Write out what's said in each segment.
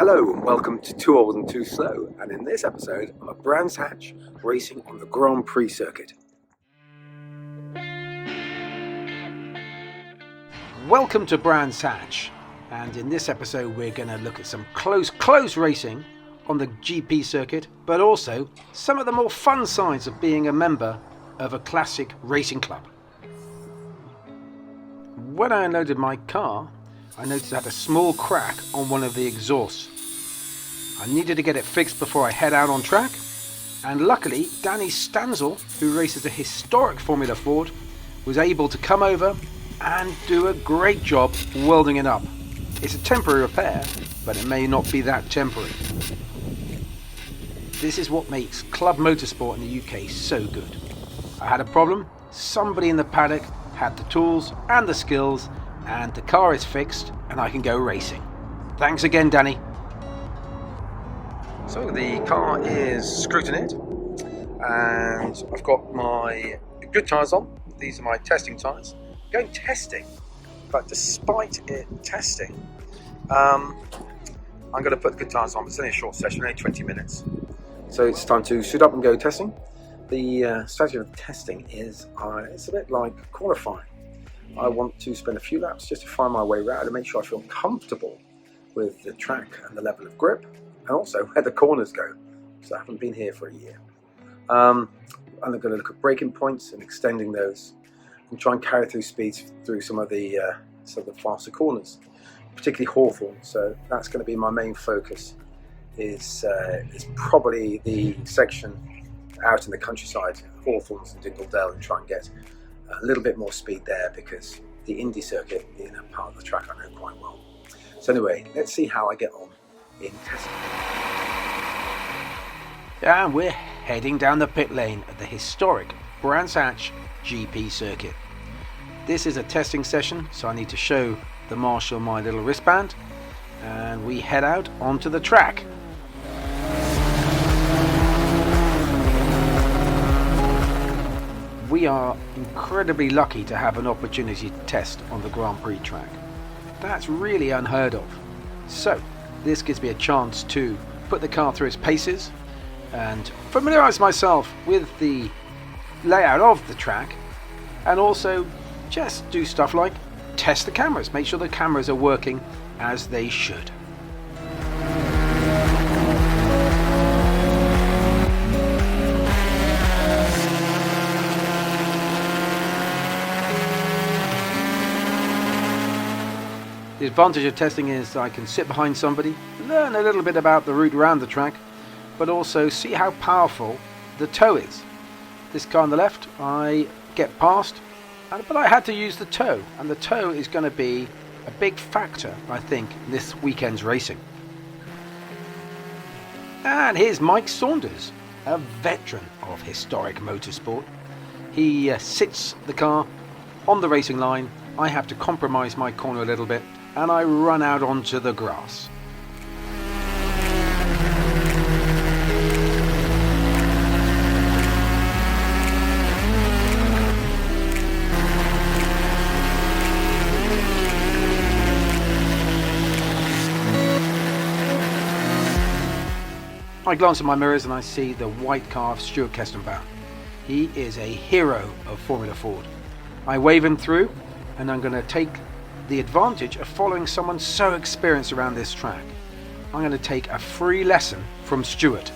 Hello and welcome to Too Old and Too Slow, and in this episode I'm at Brands Hatch racing on the Grand Prix circuit. Welcome to Brands Hatch, and in this episode we're going to look at some close racing on the GP circuit, but also some of the more fun sides of being a member of a classic racing club. When I unloaded my car, I noticed it had a small crack on one of the exhausts. I needed to get it fixed before I head out on track, and luckily Danny Stanzel, who races a historic Formula Ford, was able to come over and do a great job welding it up. It's a temporary repair, but it may not be that temporary. This is what makes club motorsport in the UK so good. I had a problem, somebody in the paddock had the tools and the skills, and the car is fixed and I can go racing. Thanks again, Danny. So the car is scrutineered and I've got my good tyres on. These are my testing tyres. I'm going testing, but despite it testing, I'm going to put the good tyres on. It's only a short session, only 20 minutes. So it's time to suit up and go testing. The strategy of testing is it's a bit like qualifying. I want to spend a few laps just to find my way around and make sure I feel comfortable with the track and the level of grip, and also where the corners go, because I haven't been here for a year. I'm going to look at braking points and extending those, and try and carry through speeds through some of the faster corners, particularly Hawthorne. So that's going to be my main focus. Is probably the section out in the countryside, Hawthorns and Dingledale, and try and get a little bit more speed there, because the Indy circuit is a part of the track I know quite well. So anyway, let's see how I get on in testing. And we're heading down the pit lane at the historic Brands Hatch GP circuit. This is a testing session, so I need to show the marshal my little wristband, and we head out onto the track. We are incredibly lucky to have an opportunity to test on the Grand Prix track. That's really unheard of. So this gives me a chance to put the car through its paces and familiarise myself with the layout of the track, and also just do stuff like test the cameras, make sure the cameras are working as they should. The advantage of testing is I can sit behind somebody, learn a little bit about the route around the track, but also see how powerful the tow is. This car on the left, I get past, but I had to use the tow, and the tow is going to be a big factor, I think, in this weekend's racing. And here's Mike Saunders, a veteran of historic motorsport. He sits the car on the racing line. I have to compromise my corner a little bit, and I run out onto the grass. I glance at my mirrors and I see the white car of Stuart Kestenbaum. He is a hero of Formula Ford. I wave him through, and I'm going to take the advantage of following someone so experienced around this track. I'm going to take a free lesson from Stuart.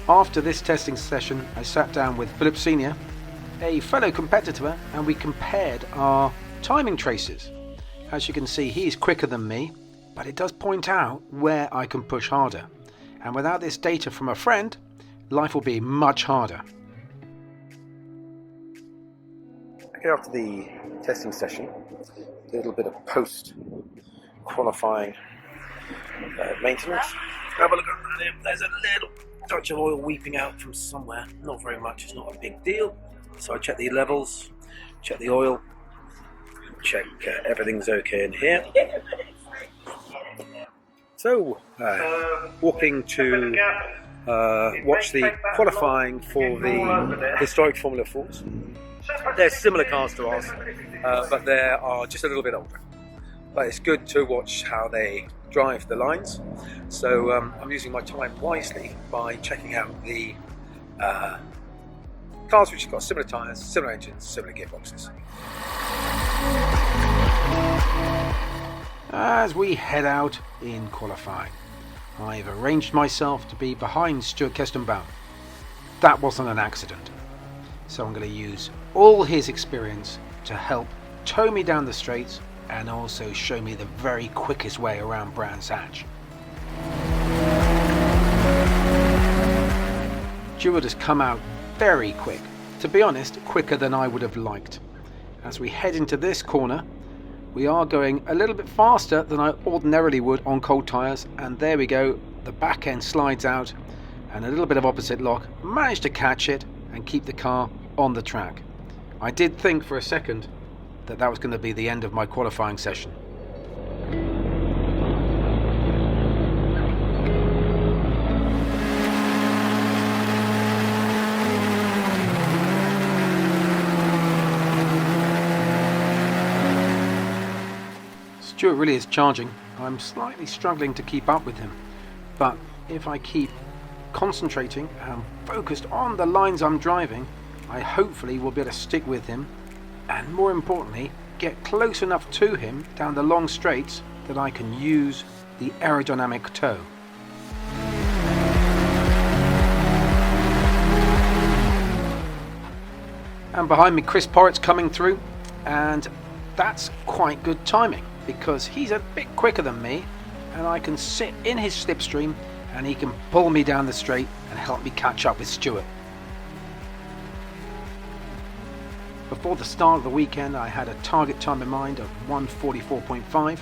After this testing session, I sat down with Philip Senior, a fellow competitor, and we compared our timing traces. As you can see, he is quicker than me, but it does point out where I can push harder. And without this data from a friend, life will be much harder. Okay, after the testing session, a little bit of post-qualifying maintenance. Have a look around here. There's a little touch of oil weeping out from somewhere. Not very much, it's not a big deal. So I check the levels, check the oil, check everything's okay in here. So, walking to watch the qualifying for the historic Formula Fords. They're similar cars to ours, but they are just a little bit older. But it's good to watch how they drive the lines. So I'm using my time wisely by checking out the cars which have got similar tyres, similar engines, similar gearboxes. As we head out in qualifying, I've arranged myself to be behind Stuart Kestenbaum. That wasn't an accident. So I'm going to use all his experience to help tow me down the straights and also show me the very quickest way around Brands Hatch. Stuart has come out very quick, to be honest, quicker than I would have liked. As we head into this corner, we are going a little bit faster than I ordinarily would on cold tyres, and there we go, the back end slides out and a little bit of opposite lock, managed to catch it and keep the car on the track. I did think for a second that that was going to be the end of my qualifying session. Stuart really is charging. I'm slightly struggling to keep up with him, but if I keep concentrating and focused on the lines I'm driving, I hopefully will be able to stick with him and, more importantly, get close enough to him down the long straights that I can use the aerodynamic tow. And behind me, Chris Porrett's coming through, and that's quite good timing because he's a bit quicker than me, and I can sit in his slipstream and he can pull me down the straight and help me catch up with Stuart. Before the start of the weekend, I had a target time in mind of 1:44.5,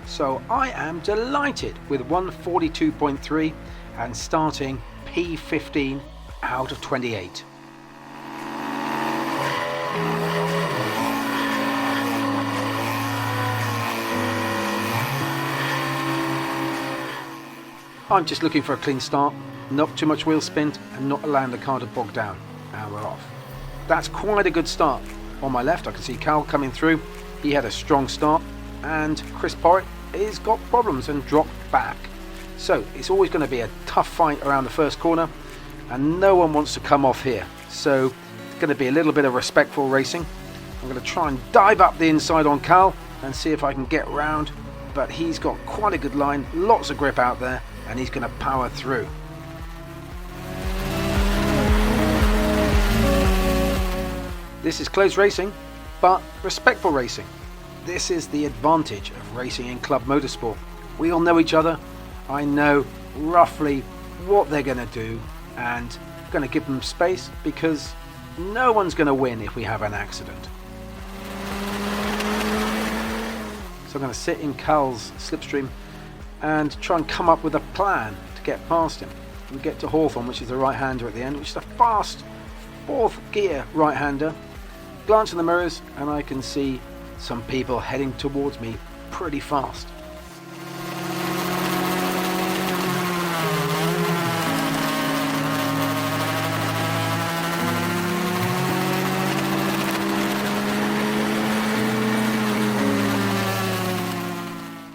so I am delighted with 1:42.3 and starting P15 out of 28. I'm just looking for a clean start, not too much wheel spin and not allowing the car to bog down, and we're off. That's quite a good start. On my left I can see Cal coming through. He had a strong start, and Chris Porrett has got problems and dropped back. So it's always going to be a tough fight around the first corner, and no one wants to come off here. So it's going to be a little bit of respectful racing. I'm going to try and dive up the inside on Cal and see if I can get round, but he's got quite a good line, lots of grip out there, and he's going to power through. This is close racing, but respectful racing. This is the advantage of racing in club motorsport. We all know each other. I know roughly what they're going to do, and I'm going to give them space because no one's going to win if we have an accident. So I'm going to sit in Cal's slipstream and try and come up with a plan to get past him. We get to Hawthorne, which is the right-hander at the end, which is a fast fourth gear right-hander. Glance in the mirrors and I can see some people heading towards me pretty fast.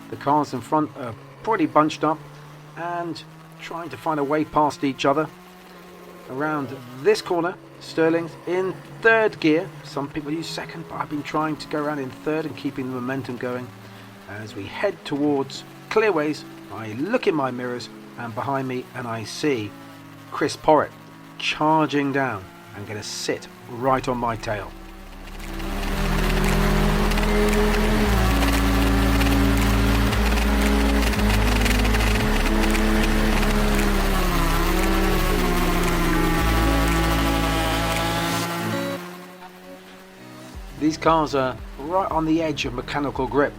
The cars in front are pretty bunched up and trying to find a way past each other. Around this corner, Sterling's in third gear. Some people use second, but I've been trying to go around in third and keeping the momentum going. As we head towards clearways, I look in my mirrors and behind me and I see Chris Porrett charging down and going to sit right on my tail. These cars are right on the edge of mechanical grip.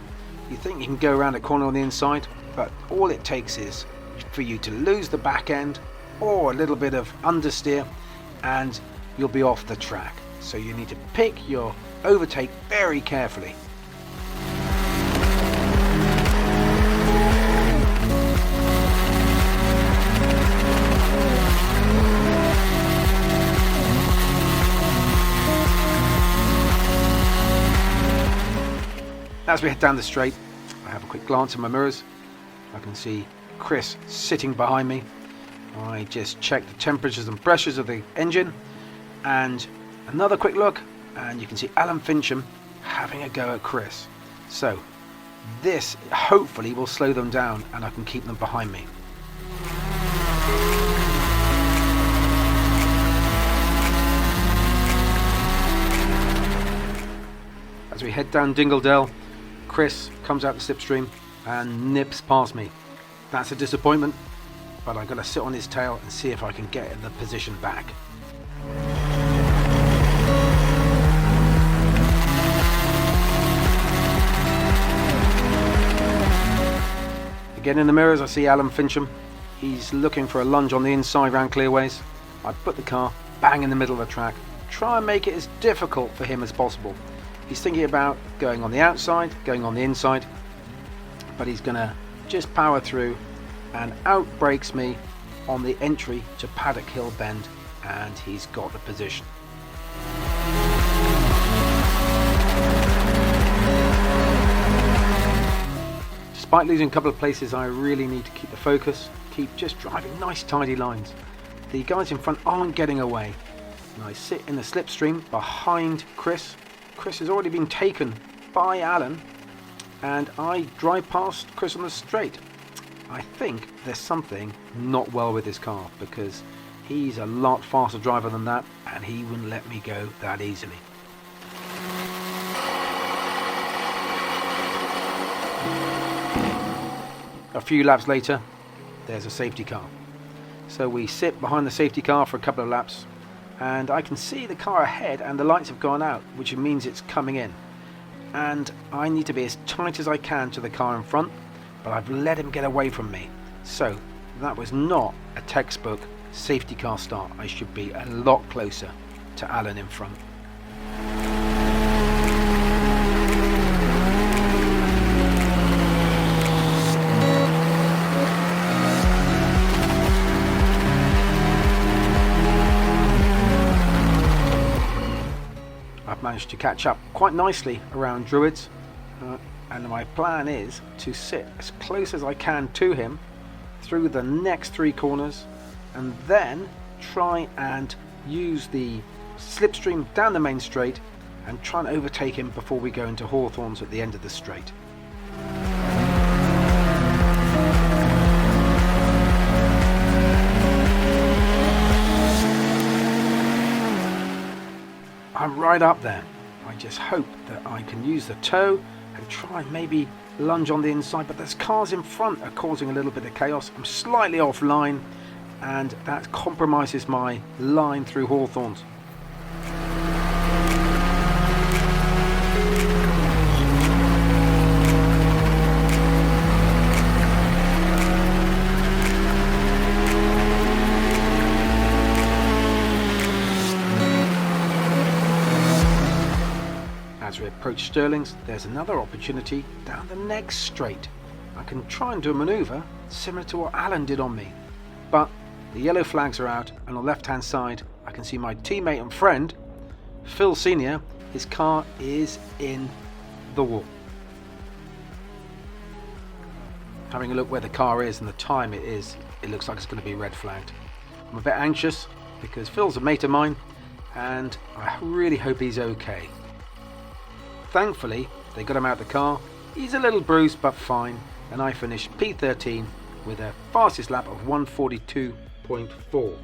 You think you can go around a corner on the inside, but all it takes is for you to lose the back end or a little bit of understeer and you'll be off the track. So you need to pick your overtake very carefully. As we head down the straight, I have a quick glance in my mirrors. I can see Chris sitting behind me. I just check the temperatures and pressures of the engine, and another quick look, and you can see Alan Fincham having a go at Chris. So this hopefully will slow them down and I can keep them behind me. As we head down Dingledale, Chris comes out the slipstream and nips past me. That's a disappointment, but I'm going to sit on his tail and see if I can get the position back. Again in the mirrors I see Alan Fincham. He's looking for a lunge on the inside round clearways. I put the car bang in the middle of the track, try and make it as difficult for him as possible. He's thinking about going on the outside, going on the inside, but he's going to just power through and outbrakes me on the entry to Paddock Hill Bend, and he's got the position. Despite losing a couple of places, I really need to keep the focus, keep just driving nice tidy lines. The guys in front aren't getting away, and I sit in the slipstream behind Chris. Chris has already been taken by Alan, and I drive past Chris on the straight. I think there's something not well with his car, because he's a lot faster driver than that, and he wouldn't let me go that easily. A few laps later, there's a safety car. So we sit behind the safety car for a couple of laps, and I can see the car ahead and the lights have gone out, which means it's coming in. And I need to be as tight as I can to the car in front, but I've let him get away from me. So that was not a textbook safety car start. I should be a lot closer to Alan in front. I've managed to catch up quite nicely around Druids, and my plan is to sit as close as I can to him through the next 3 corners, and then try and use the slipstream down the main straight and try and overtake him before we go into Hawthorns at the end of the straight. I'm right up there. I just hope that I can use the toe and try and maybe lunge on the inside, but there's cars in front are causing a little bit of chaos. I'm slightly offline, and that compromises my line through Hawthorns. As we approach Stirling's, there's another opportunity down the next straight. I can try and do a manoeuvre similar to what Alan did on me, but the yellow flags are out, and on the left hand side I can see my teammate and friend Phil Senior. His car is in the wall. Having a look where the car is and the time it is, it looks like it's going to be red flagged. I'm a bit anxious because Phil's a mate of mine and I really hope he's okay. Thankfully, they got him out of the car. He's a little bruised but fine, and I finished P13 with a fastest lap of 1:42.4.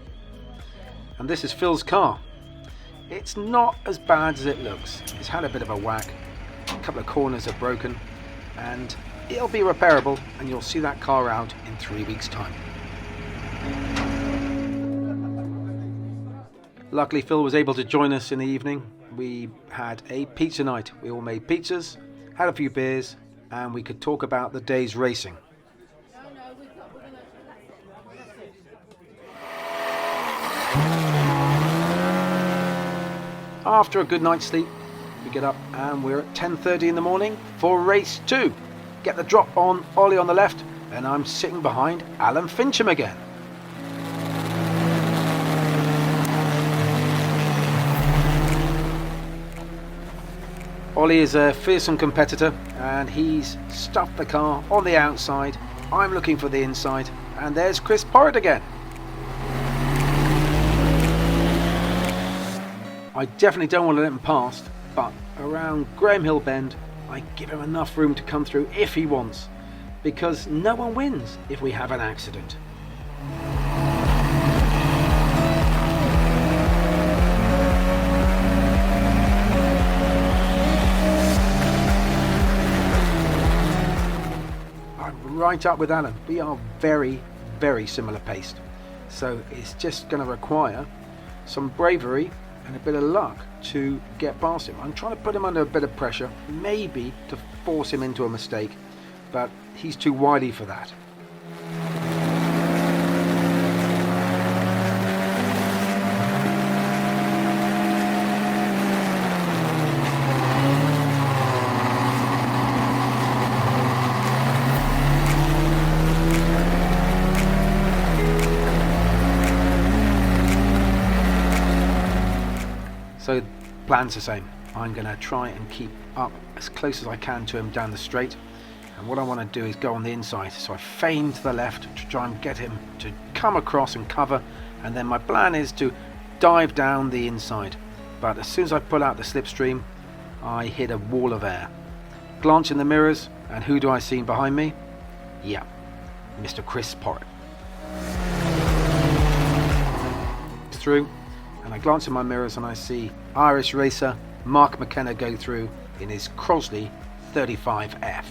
And this is Phil's car. It's not as bad as it looks. It's had a bit of a whack, a couple of corners are broken, and it'll be repairable, and you'll see that car out in 3 weeks' time. Luckily, Phil was able to join us in the evening. We had a pizza night. We all made pizzas, had a few beers, and we could talk about the day's racing. After a good night's sleep, we get up and we're at 10:30 in the morning for race 2. Get the drop on Ollie on the left, and I'm sitting behind Alan Fincham again. Ollie is a fearsome competitor and he's stuffed the car on the outside. I'm looking for the inside, and there's Chris Porritt again. I definitely don't want to let him past, but around Graham Hill Bend I give him enough room to come through if he wants, because no one wins if we have an accident. I'm right up with Alan. We are very, very similar paced, so it's just going to require some bravery and a bit of luck to get past him. I'm trying to put him under a bit of pressure, maybe to force him into a mistake, but he's too wily for that. So plan's the same. I'm going to try and keep up as close as I can to him down the straight, and what I want to do is go on the inside, so I feign to the left to try and get him to come across and cover, and then my plan is to dive down the inside, but as soon as I pull out the slipstream I hit a wall of air. Glance in the mirrors, and who do I see behind me? Yeah, Mr. Chris Porritt. Through, and I glance in my mirrors and I see Irish racer Mark McKenna go through in his Crosley 35F.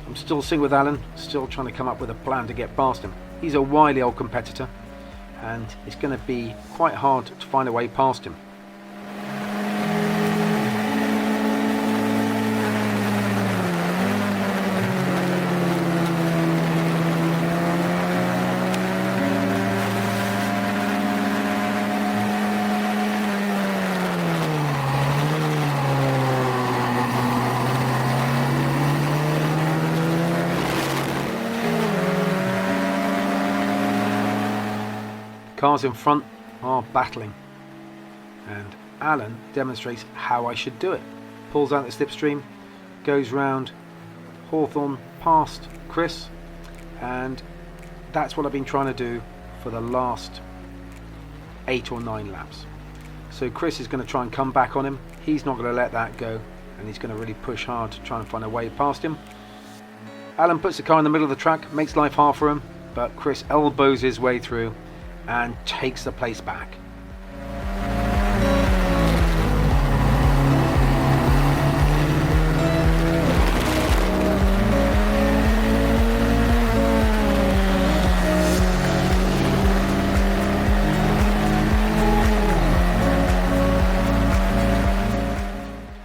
I'm still sitting with Alan, still trying to come up with a plan to get past him. He's a wily old competitor, and it's going to be quite hard to find a way past him. Cars in front are battling, and Alan demonstrates how I should do it. Pulls out the slipstream, goes round Hawthorne past Chris, and that's what I've been trying to do for the last 8 or 9 laps. So Chris is going to try and come back on him. He's not going to let that go, and he's going to really push hard to try and find a way past him. Alan puts the car in the middle of the track, makes life hard for him, but Chris elbows his way through and takes the place back.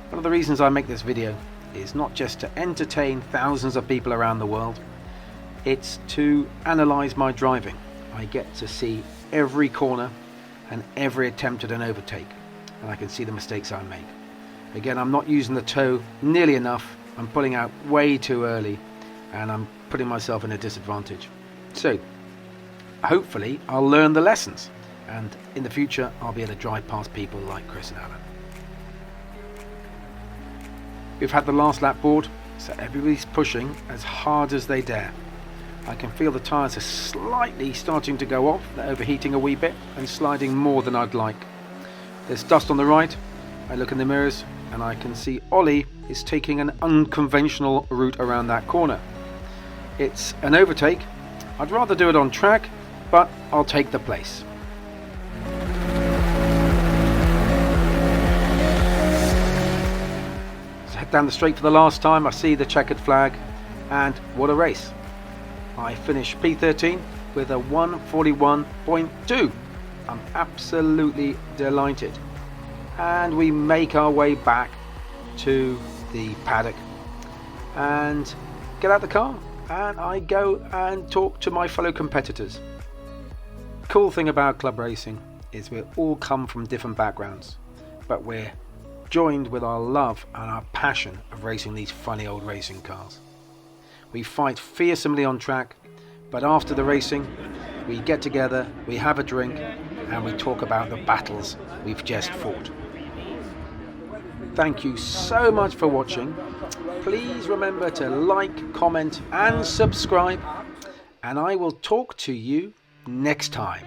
One of the reasons I make this video is not just to entertain thousands of people around the world, it's to analyse my driving. I get to see every corner and every attempt at an overtake, and I can see the mistakes I make. Again, I'm not using the toe nearly enough, I'm pulling out way too early, and I'm putting myself in a disadvantage. So hopefully I'll learn the lessons, and in the future I'll be able to drive past people like Chris and Alan. We've had the last lap board, so everybody's pushing as hard as they dare. I can feel the tyres are slightly starting to go off, they're overheating a wee bit and sliding more than I'd like. There's dust on the right, I look in the mirrors and I can see Ollie is taking an unconventional route around that corner. It's an overtake, I'd rather do it on track, but I'll take the place. Let's head down the straight for the last time. I see the checkered flag, and what a race. I finished P13 with a 1:41.2. I'm absolutely delighted. And we make our way back to the paddock and get out the car, and I go and talk to my fellow competitors. Cool thing about club racing is we all come from different backgrounds, but we're joined with our love and our passion of racing these funny old racing cars. We fight fearsomely on track, but after the racing, we get together, we have a drink, and we talk about the battles we've just fought. Thank you so much for watching. Please remember to like, comment, and subscribe, and I will talk to you next time.